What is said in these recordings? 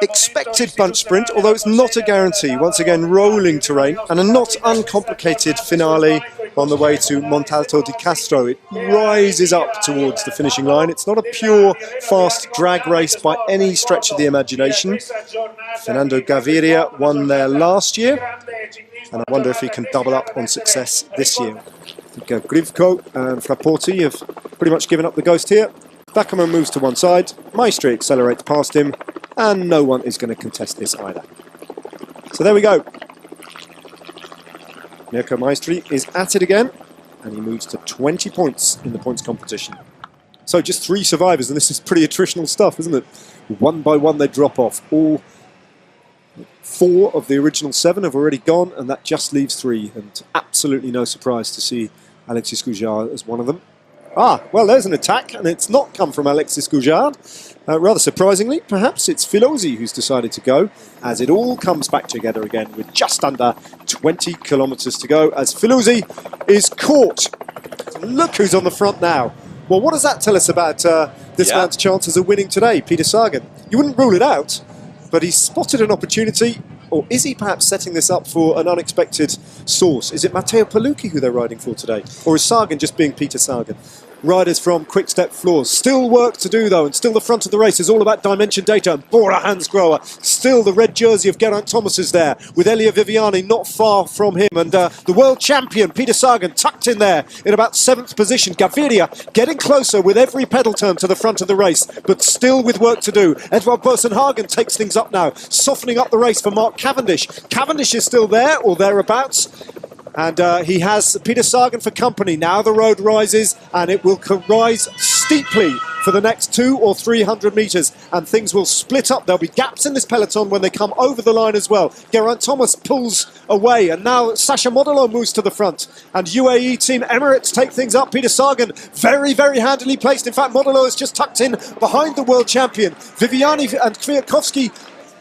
expected bunch sprint, although it's not a guarantee. Once again, rolling terrain and a not uncomplicated finale on the way to Montalto di Castro. It rises up towards the finishing line. It's not a pure fast drag race by any stretch of the imagination. Fernando Gaviria won there last year, and I wonder if he can double up on success this year. I think Grivko and Fraporti have pretty much given up the ghost here. Backerman moves to one side, Maestri accelerates past him, and no one is going to contest this either. So there we go. Mirko Maestri is at it again, and he moves to 20 points in the points competition. So just 3 survivors, and this is pretty attritional stuff, isn't it? One by one they drop off. All 4 of the original 7 have already gone, and that just leaves 3, and absolutely no surprise to see Alexis Goujard as one of them. Ah, well, there's an attack, and it's not come from Alexis Goujard. Rather surprisingly, perhaps it's Filosi who's decided to go, as it all comes back together again with just under 20 kilometres to go, as Filosi is caught. Look who's on the front now. Well, what does that tell us about this man's chances of winning today, Peter Sagan? You wouldn't rule it out, but he's spotted an opportunity. Or is he perhaps setting this up for an unexpected source? Is it Matteo Palucchi who they're riding for today? Or is Sagan just being Peter Sagan? Riders from Quick Step Floors. Still work to do though, and still the front of the race is all about dimension data and Bora Hansgrohe. Still the red jersey of Geraint Thomas is there, with Elia Viviani not far from him, and the world champion Peter Sagan tucked in there in about 7th position. Gaviria getting closer with every pedal turn to the front of the race, but still with work to do. Edvard Boasson-Hagen takes things up now, softening up the race for Mark Cavendish. Cavendish is still there, or thereabouts. And he has Peter Sagan for company. Now the road rises, and it will rise steeply for the next 200 or 300 metres, and things will split up. There'll be gaps in this peloton when they come over the line as well. Geraint Thomas pulls away, and now Sacha Modolo moves to the front, and UAE Team Emirates take things up. Peter Sagan very, very handily placed. In fact, Modolo is just tucked in behind the world champion. Viviani and Kwiatkowski.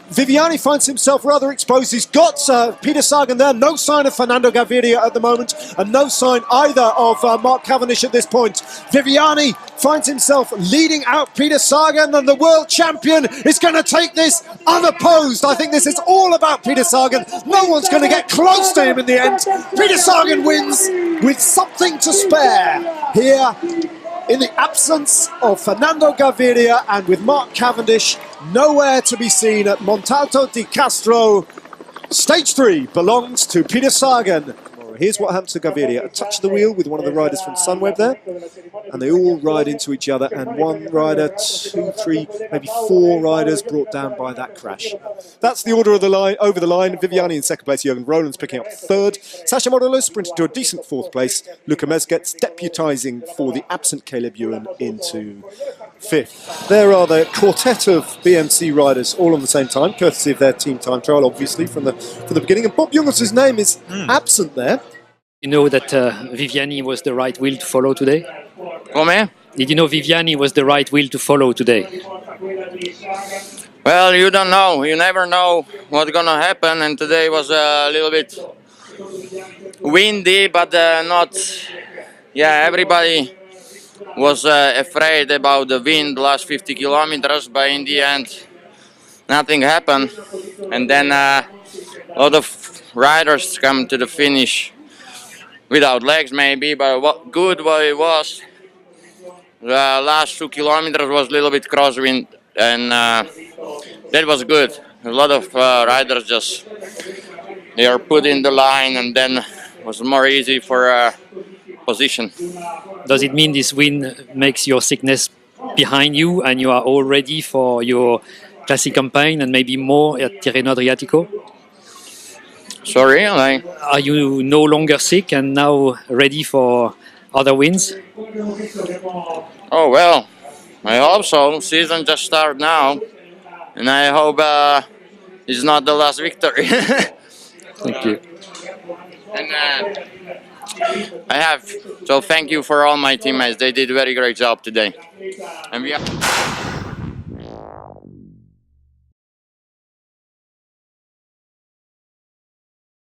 Viviani finds himself rather exposed. He's got Peter Sagan there. No sign of Fernando Gaviria at the moment, and no sign either of Mark Cavendish at this point. Viviani finds himself leading out Peter Sagan, and the world champion is going to take this unopposed. I think this is all about Peter Sagan. No one's going to get close to him in the end. Peter Sagan wins with something to spare here in the absence of Fernando Gaviria, and with Mark Cavendish nowhere to be seen at Montalto di Castro. Stage 3 belongs to Peter Sagan. Here's what happens to Gaviria. A touch of the wheel with one of the riders from Sunweb there. And they all ride into each other. And one rider, 2, 3, maybe 4 riders brought down by that crash. That's the order of the line, over the line. Viviani in 2nd place. Jürgen Roland's picking up 3rd. Sacha Modolo sprinted to a decent 4th place. Luca Mezget's deputising for the absent Caleb Ewan into 5th. There are the quartet of BMC riders all on the same time, courtesy of their team time trial, obviously, from the beginning. And Bob Jungels' name is absent there. You know that Viviani was the right wheel to follow today? Come? Did you know Viviani was the right wheel to follow today? Well, you don't know. You never know what's gonna happen. And today was a little bit windy, but not. Yeah, everybody was afraid about the wind last 50 kilometers, but in the end, nothing happened. And then a lot of riders come to the finish without legs, maybe, but what good what it was. The last 2 kilometers was a little bit crosswind, and that was good. A lot of riders just they are put in the line, and then it was more easy for position. Does it mean this win makes your sickness behind you, and you are all ready for your classic campaign and maybe more at Tirreno-Adriatico? Sorry, like... Are you no longer sick and now ready for other wins? Oh, well, I hope so. Season just started now, and I hope it's not the last victory. Thank you. And so thank you for all my teammates. They did a very great job today. And we